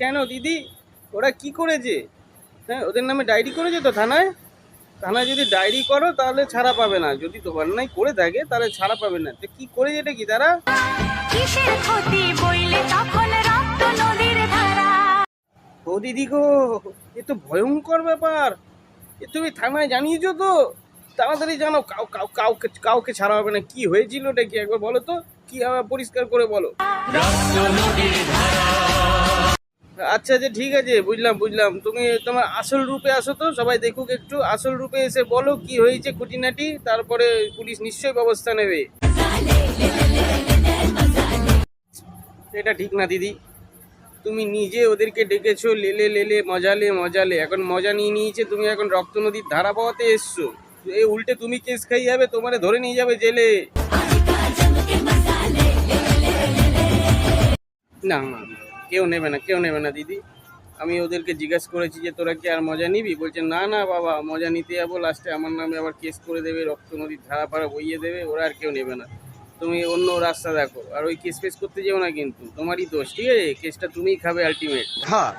কেন দিদি, ওরা কি করেছে? হ্যাঁ, ওদের নামে ডায়েরি করেছে তো থানায়? থানায় যদি ডায়েরি করো তাহলে ছাড়া পাবে না, যদি তো অন্যায় করে থাকে তাহলে ছাড়া পাবে না। তো কি করেছে এটা কি তারা? ও দিদি গো, এ তো ভয়ঙ্কর ব্যাপার। এ তুমি থানায় জানিয়েছো তো? তাড়াতাড়ি জানো, কাউকে কাউকে ছাড়া হবে না। কি হয়েছিল এটা কি একবার বলো তো, কি পরিষ্কার করে বলো। আচ্ছা আচ্ছা, ঠিক আছে, বুঝলাম বুঝলাম। তুমি তোমার আসল রূপে আসো তো, সবাই দেখুক একটু। আসল রূপে এসে বলো কি হয়েছে খুঁটিনাটি, তারপরে পুলিশ নিশ্চয়ই ব্যবস্থা নেবে। এটা ঠিক না দিদি, তুমি নিজে ওদেরকে ডেকেছো, লেলে লেলে মজালে মজালে, এখন মজা নিয়ে নিয়েছে তুমি, এখন রক্ত নদীর ধারা পাওয়াতে এসছো। এই উল্টে তুমি কেস খাই যাবে, তোমারে ধরে নিয়ে যাবে জেলে। না না না, কেউ নেবে না, কেউ নেবে না দিদি। আমি ওদেরকে জিজ্ঞাসা করেছি যে তোরা কি আর মজা নিবি, বলছে না না বাবা, মজা নিতে যাবো লাস্টে আমার নামে আবার কেস করে দেবে, রক্ত নদীর ধারা পাড়া বইয়ে দেবে, ওরা আর কেউ নেবে না। তুমি অন্য রাস্তা দেখো, আর ওই কেস ফেস করতে যেও না, কিন্তু তোমারই দোষ, ঠিক আছে? কেসটা তুমিই খাবে আলটিমেট। হ্যাঁ।